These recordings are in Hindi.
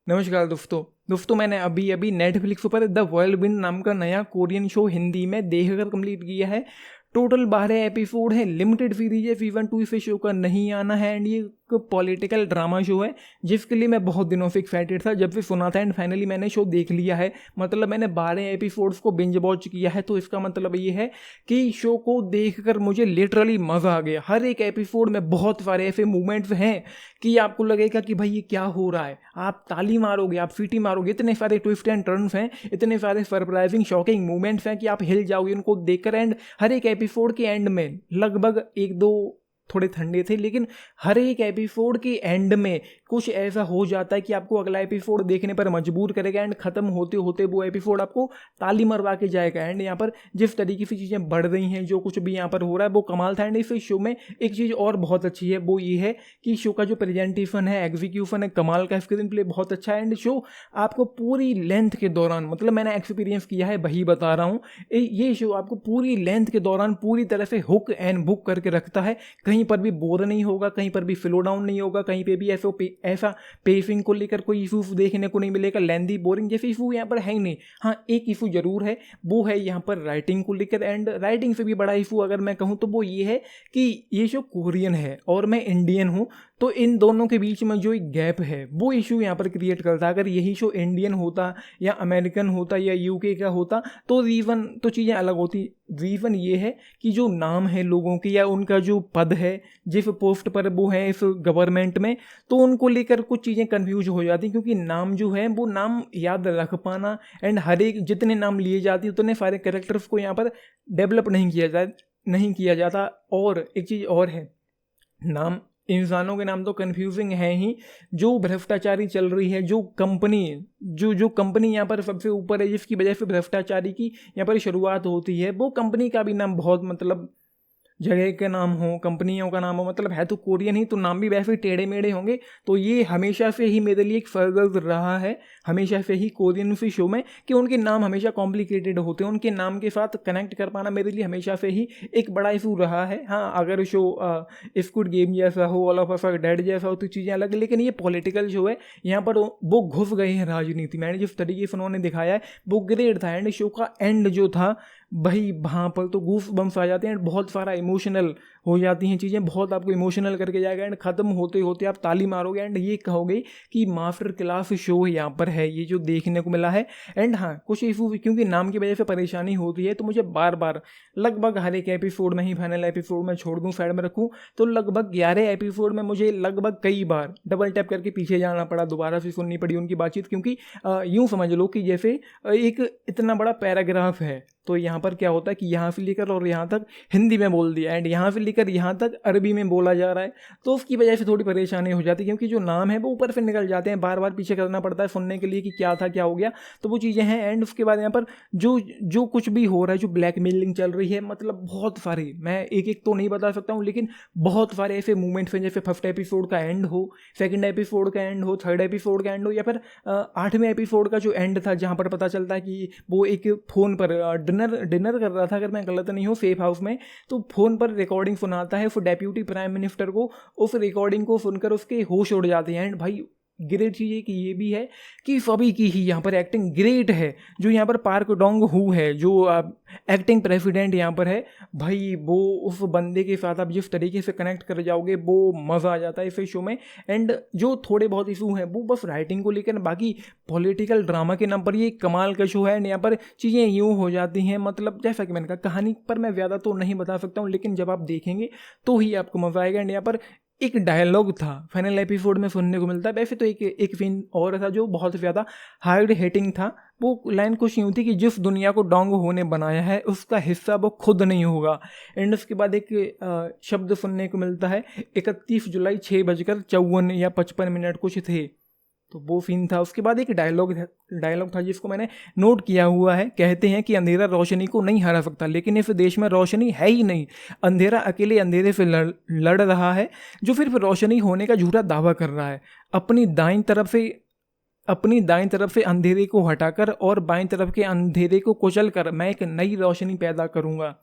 नमस्कार दोस्तों मैंने अभी अभी नेटफ्लिक्स पर द वर्ल्ड नाम का नया कोरियन शो हिंदी में देखकर कंप्लीट किया है। टोटल 12 एपिसोड है, लिमिटेड सीरीज है, सीजन 2 इस शो का नहीं आना है एंड ये पॉलिटिकल ड्रामा शो है जिसके लिए मैं बहुत दिनों से एक्साइटेड था जब से सुना था एंड फाइनली मैंने शो देख लिया है। मतलब मैंने 12 एपिसोड्स को बिंज वॉच किया है, तो इसका मतलब ये है कि शो को देखकर मुझे लिटरली मज़ा आ गया। हर एक एपिसोड में बहुत सारे ऐसे मूवमेंट्स हैं कि आपको लगेगा कि भाई ये क्या हो रहा है, आप ताली मारोगे, आप सीटी मारोगे। इतने सारे ट्विस्ट एंड टर्न्स हैं, इतने सारे सरप्राइजिंग शॉकिंग मूवमेंट्स हैं कि आप हिल जाओगे उनको देखकर। एंड हर एक एपिसोड के एंड में लगभग एक दो थोड़े ठंडे थे, लेकिन हर एक एपिसोड के एंड में कुछ ऐसा हो जाता है कि आपको अगला एपिसोड देखने पर मजबूर करेगा एंड ख़त्म होते होते वो एपिसोड आपको ताली मरवा के जाएगा। एंड यहाँ पर जिस तरीके से चीज़ें बढ़ रही हैं, जो कुछ भी यहाँ पर हो रहा है वो कमाल था। एंड इस शो में एक चीज़ और बहुत अच्छी है, वो ये है कि शो का जो प्रेजेंटेशन है, एग्जीक्यूशन है, कमाल का, स्क्रीन प्ले बहुत अच्छा है। एंड शो आपको पूरी लेंथ के दौरान, मतलब मैंने एक्सपीरियंस किया है वही बता रहा हूँ, ये शो आपको पूरी लेंथ के दौरान पूरी तरह से हुक एंड बुक करके रखता है। कहीं पर भी बोर नहीं होगा, कहीं पर भी स्लो डाउन नहीं होगा, कहीं पे भी ऐसा पेसिंग को लेकर कोई इशू देखने को नहीं मिलेगा, लेंदी बोरिंग जैसे इशू यहाँ पर है ही नहीं। हाँ, एक इशू जरूर है, वो है यहाँ पर राइटिंग को लेकर। एंड राइटिंग से भी बड़ा इशू अगर मैं कहूँ तो वो ये है कि ये शो कोरियन है और मैं इंडियन हूँ, तो इन दोनों के बीच में जो एक गैप है वो इशू यहाँ पर क्रिएट करता है। अगर यही शो इंडियन होता या अमेरिकन होता या यूके का होता तो रीज़न तो चीज़ें अलग होती। रीज़न ये है कि जो नाम है लोगों के या उनका जो पद है, जिस पोस्ट पर वो है इस गवर्नमेंट में, तो उनको लेकर कुछ चीज़ें कन्फ्यूज हो जाती, क्योंकि नाम जो है वो नाम याद रख पाना एंड हर एक जितने नाम लिए जाते उतने सारे कैरेक्टर्स को यहाँ पर डेवलप नहीं किया जाता। और एक चीज़ और है, नाम, इंसानों के नाम तो कन्फ्यूजिंग है ही। जो भ्रष्टाचारी चल रही है, जो कंपनी यहाँ पर सबसे ऊपर है, जिसकी वजह से भ्रष्टाचारी की यहाँ पर शुरुआत होती है, वो कंपनी का भी नाम बहुत, मतलब जगह के नाम हो, कंपनियों का नाम हो, मतलब है तो कोरियन ही, तो नाम भी वैसे टेढ़े मेढ़े होंगे। तो ये हमेशा से ही मेरे लिए एक सर्दर्द रहा है, हमेशा से ही कोरियन से शो में, कि उनके नाम हमेशा कॉम्प्लिकेटेड होते हैं। उनके नाम के साथ कनेक्ट कर पाना मेरे लिए हमेशा से ही एक बड़ा इशू रहा है। हाँ, अगर शो स्क्विड गेम जैसा हो, all of us are dead जैसा हो तो चीज़ें अलग, लेकिन ये पॉलिटिकल शो है, यहाँ पर वो घुस गए हैं राजनीति में। जिस तरीके से उन्होंने दिखाया है वो ग्रेट था। एंड शो का एंड जो था भाई, वहाँ पर तो गूफ बम्स आ जाते हैं, बहुत सारा इमोशनल हो जाती हैं चीज़ें, बहुत आपको इमोशनल करके जाएगा एंड ख़त्म होते होते आप ताली मारोगे एंड ये कहोगे कि मास्टर क्लास शो यहाँ पर है, ये जो देखने को मिला है। एंड हाँ, कुछ इशू क्योंकि नाम की वजह से परेशानी होती है, तो मुझे बार बार लगभग हर एक एपिसोड में ही, फाइनल एपिसोड में छोड़ दूँ, साइड में रखूँ, तो लगभग 11 एपिसोड में मुझे लगभग कई बार डबल टैप करके पीछे जाना पड़ा, दोबारा से सुननी पड़ी उनकी बातचीत। क्योंकि यूँ समझ लो कि जैसे एक इतना बड़ा पैराग्राफ है, तो यहाँ पर क्या होता है कि यहाँ से लेकर और यहाँ तक हिंदी में बोल दिया एंड यहाँ से लेकर यहाँ तक अरबी में बोला जा रहा है, तो उसकी वजह से थोड़ी परेशानी हो जाती है, क्योंकि जो नाम है वो ऊपर से निकल जाते हैं, बार बार पीछे करना पड़ता है सुनने के लिए कि क्या था, क्या हो गया, तो वो चीज़ें हैं। एंड उसके बाद यहाँ पर जो कुछ भी हो रहा है, जो ब्लैकमेलिंग चल रही है, मतलब बहुत सारी, मैं एक एक तो नहीं बता सकता हूँ, लेकिन बहुत सारे ऐसे मूवमेंट्स हैं, जैसे फर्स्ट एपिसोड का एंड हो, सेकेंड एपिसोड का एंड हो, थर्ड एपिसोड का एंड हो, या फिर 8वें एपिसोड का जो एंड था, जहाँ पर पता चलता है कि वो एक फ़ोन पर डिनर कर रहा था, अगर मैं गलत नहीं हूँ, सेफ हाउस में, तो फ़ोन पर रिकॉर्डिंग सुनाता है उस डेप्यूटी प्राइम मिनिस्टर को, उस रिकॉर्डिंग को सुनकर उसके होश उड़ जाते हैं। एंड भाई ग्रेट चीज़ है कि ये भी है कि सभी की ही यहाँ पर एक्टिंग ग्रेट है। जो यहाँ पर पार्क डोंग हू है, जो एक्टिंग प्रेसिडेंट यहाँ पर है, भाई वो उस बंदे के साथ आप जिस तरीके से कनेक्ट कर जाओगे वो मज़ा आ जाता है इस शो में। एंड जो थोड़े बहुत इशू हैं वो बस राइटिंग को लेकर, बाकी पॉलिटिकल ड्रामा के नाम पर ये कमाल का शो है। एंड यहाँ पर चीज़ें यूँ हो जाती हैं, मतलब जैसा कि मैंने कहा, कहानी पर मैं ज़्यादा तो नहीं बता सकता हूँ, लेकिन जब आप देखेंगे तो ही आपको मज़ा आएगा। एंड यहाँ पर एक डायलॉग था फाइनल एपिसोड में सुनने को मिलता है, वैसे तो एक सीन और था जो बहुत ज़्यादा हार्ड हिटिंग था। वो लाइन कुछ यूँ थी कि जिस दुनिया को डोंग होने बनाया है उसका हिस्सा वो खुद नहीं होगा। एंड उसके बाद एक शब्द सुनने को मिलता है, 31 जुलाई 6:54 या 55 कुछ थे, तो वो सीन था। उसके बाद एक डायलॉग था जिसको मैंने नोट किया हुआ है, कहते हैं कि अंधेरा रोशनी को नहीं हरा सकता, लेकिन इस देश में रोशनी है ही नहीं, अंधेरा अकेले अंधेरे से लड़ रहा है, जो फिर रोशनी होने का झूठा दावा कर रहा है। अपनी दाईं तरफ से अंधेरे को हटाकर और बाईं तरफ के अंधेरे को कुचल कर मैं एक नई रोशनी पैदा करूंगा।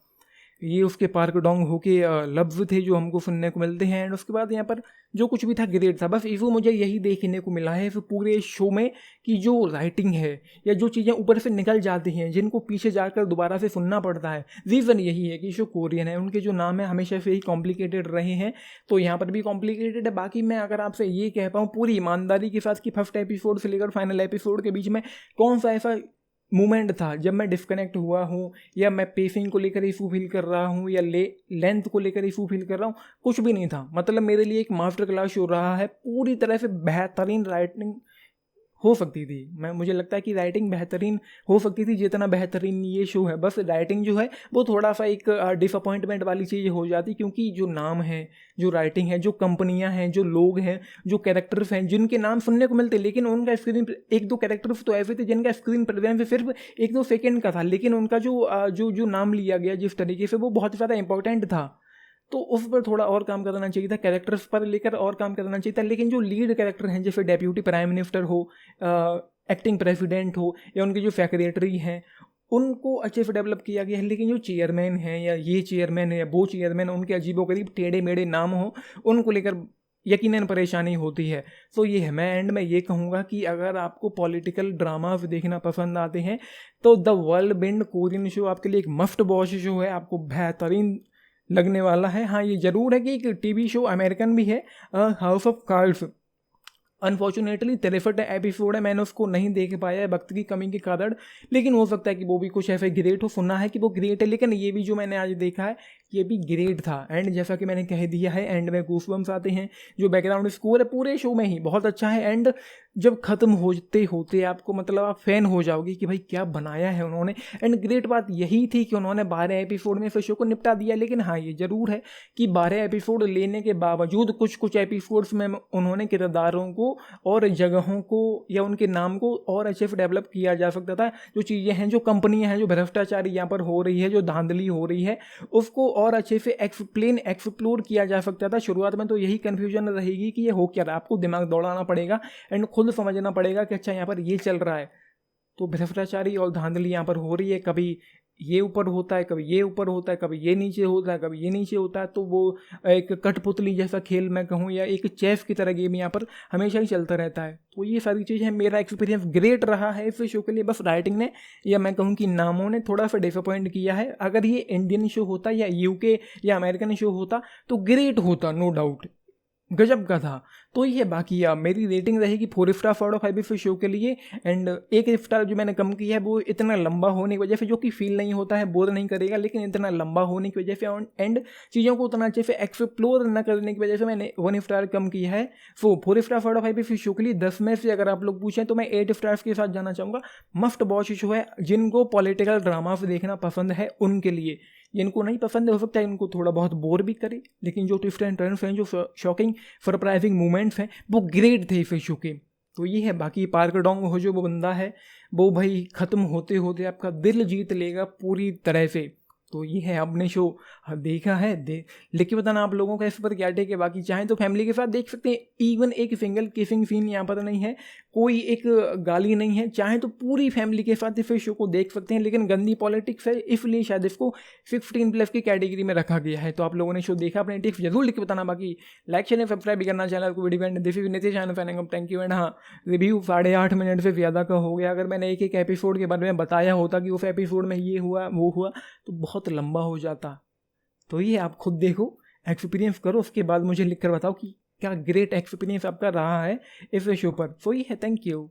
ये उसके पार्क डोंग हो के लफ्ज़ थे जो हमको सुनने को मिलते हैं। एंड उसके बाद यहाँ पर जो कुछ भी था ग्रेट था। बस इशू मुझे यही देखने को मिला है फिर पूरे शो में कि जो राइटिंग है या जो चीज़ें ऊपर से निकल जाती हैं जिनको पीछे जाकर दोबारा से सुनना पड़ता है, रीज़न यही है कि शो कोरियन है, उनके जो नाम है हमेशा से ही कॉम्प्लिकेटेड रहे हैं, तो यहाँ पर भी कॉम्प्लिकेटेड है। बाकी मैं अगर आपसे ये कह पाऊँ पूरी ईमानदारी के साथ कि फर्स्ट एपिसोड से लेकर फाइनल एपिसोड के बीच में कौन सा ऐसा मोमेंट था जब मैं डिस्कनेक्ट हुआ हूँ या मैं पेसिंग को लेकर इशू फील कर रहा हूँ या लेंथ को लेकर इशू फील कर रहा हूँ, कुछ भी नहीं था। मतलब मेरे लिए एक मास्टर क्लास शो रहा है। पूरी तरह से बेहतरीन राइटिंग हो सकती थी। मुझे लगता है कि राइटिंग बेहतरीन हो सकती थी जितना बेहतरीन ये शो है। बस राइटिंग जो है वो थोड़ा सा एक डिसअपॉइंटमेंट वाली चीज़ हो जाती, क्योंकि जो नाम है, जो राइटिंग है, जो कंपनियां हैं, जो लोग हैं, जो कैरेक्टर्स हैं जिनके नाम सुनने को मिलते, लेकिन उनका स्क्रीन, एक दो कैरेक्टर्स तो ऐसे थे जिनका स्क्रीन प्रेजेंस सिर्फ 1-2 सेकेंड का था, लेकिन उनका जो नाम लिया गया जिस तरीके से वो बहुत ज़्यादा इंपॉर्टेंट था। तो उस पर थोड़ा और काम करना चाहिए था, कैरेक्टर्स पर लेकर और काम करना चाहिए था। लेकिन जो लीड कैरेक्टर हैं जैसे डेप्यूटी प्राइम मिनिस्टर हो, एक्टिंग प्रेसिडेंट हो या उनके जो सेक्रेटरी हैं, उनको अच्छे से डेवलप किया गया है। लेकिन जो चेयरमैन हैं या ये चेयरमैन है या वो चेयरमैन, उनके अजीबोगरीब टेढ़े मेढ़े नाम हो, उनको लेकर यकीनन परेशानी होती है। तो ये है, मैं एंड में ये कहूँगा कि अगर आपको पॉलिटिकल ड्रामास देखना पसंद आते हैं तो the world bind Korean show आपके लिए एक मस्ट वॉच शो है, आपको बेहतरीन लगने वाला है। हाँ, ये ज़रूर है कि एक टीवी शो अमेरिकन भी है, house of cards, unfortunately 63 episode है, मैंने उसको नहीं देख पाया है वक्त की कमी के कारण, लेकिन हो सकता है कि वो भी कुछ ऐसे ग्रेट हो। सुना है कि वो ग्रेट है, लेकिन ये भी जो मैंने आज देखा है ये भी ग्रेट था। एंड जैसा कि मैंने कह दिया है, एंड में गूसबम्स आते हैं। जो बैकग्राउंड स्कोर है पूरे शो में ही बहुत अच्छा है। एंड जब ख़त्म होते होते आपको मतलब आप फैन हो जाओगे कि भाई क्या बनाया है उन्होंने। एंड ग्रेट बात यही थी कि उन्होंने 12 एपिसोड में फिर शो को निपटा दिया। लेकिन हाँ, ये ज़रूर है कि 12 एपिसोड लेने के बावजूद कुछ एपिसोड्स में उन्होंने किरदारों को और जगहों को या उनके नाम को और अच्छे से डेवलप किया जा सकता था। जो चीज़ें हैं, जो कंपनियां हैं, जो भ्रष्टाचारी यहाँ पर हो रही है, जो धांधली हो रही है, उसको और अच्छे से एक्सप्लोर किया जा सकता था। शुरुआत में तो यही कन्फ्यूजन रहेगी कि ये हो क्या रहा है, आपको दिमाग दौड़ाना पड़ेगा एंड खुद समझना पड़ेगा कि अच्छा यहाँ पर ये चल रहा है। तो भ्रष्टाचारी और धांधली यहाँ पर हो रही है, कभी ये ऊपर होता है, कभी ये ऊपर होता है, कभी ये नीचे होता है, कभी ये नीचे होता है। तो वो एक कठपुतली जैसा खेल मैं कहूँ या एक चेस की तरह गेम यहाँ पर हमेशा ही चलता रहता है। तो ये सारी चीज़ें, मेरा एक्सपीरियंस ग्रेट रहा है इस शो के लिए। बस राइटिंग ने या मैं कहूँ कि नामों ने थोड़ा सा डिसअपॉइंट किया है। अगर ये इंडियन शो होता या यूके या अमेरिकन शो होता तो ग्रेट होता, नो डाउट, गजब का था। तो ये बाकी मेरी रेटिंग रहेगी 4 स्टार आउट ऑफ 5 इस शो के लिए। एंड 1 स्टार जो मैंने कम किया है वो इतना लंबा होने की वजह से, जो कि फील नहीं होता है, बोर नहीं करेगा, लेकिन इतना लंबा होने की वजह से एंड चीज़ों को उतना अच्छे से एक्सप्लोर न करने की वजह से मैंने 1 स्टार कम किया है। सो 4 स्टार आउट ऑफ 5 इस शो के लिए 10 में से अगर आप लोग पूछें तो मैं 8 स्टार्स के साथ जाना चाहूँगा। मस्ट वॉच शो है जिनको पॉलिटिकल ड्रामा से देखना पसंद है उनके लिए। जिनको नहीं पसंद हो सकता है इनको थोड़ा बहुत बोर भी करे, लेकिन जो ट्विस्ट एंड टर्न्स हैं, जो शॉकिंग सरप्राइजिंग मोमेंट्स हैं, वो ग्रेट थे इस शो के। तो ये है। बाकी पार्क डोंग हो जो वो बंदा है, वो भाई ख़त्म होते होते आपका दिल जीत लेगा पूरी तरह से। तो ये है, आपने शो देखा है, लेकिन बताना आप लोगों का इस पर क्या टेक है। बाकी चाहें तो फैमिली के साथ देख सकते हैं। इवन एक सिंगल किसिंग सीन यहाँ पर नहीं है, कोई एक गाली नहीं है। चाहें तो पूरी फैमिली के साथ इस शो को देख सकते हैं, लेकिन गंदी पॉलिटिक्स है इसलिए शायद इसको 16+ की कैटेगरी में रखा गया है। तो आप लोगों ने शो देखा, अपने टिप्स जरूर लिख के बताना। बाकी लाइक शेयर सब्सक्राइब भी करना चैनल को। Video and this is Nitish channel, thank you. And हाँ, रिव्यू 8.5 मिनट से ज़्यादा का हो गया। अगर मैंने एक एपिसोड के बारे में बताया होता कि उस एपिसोड में ये हुआ वो हुआ तो बहुत लंबा हो जाता। तो ये आप खुद देखो, एक्सपीरियंस करो, उसके बाद मुझे लिखकर बताओ कि क्या ग्रेट एक्सपीरियंस आपका रहा है इस शो पर। सो ये है, थैंक यू।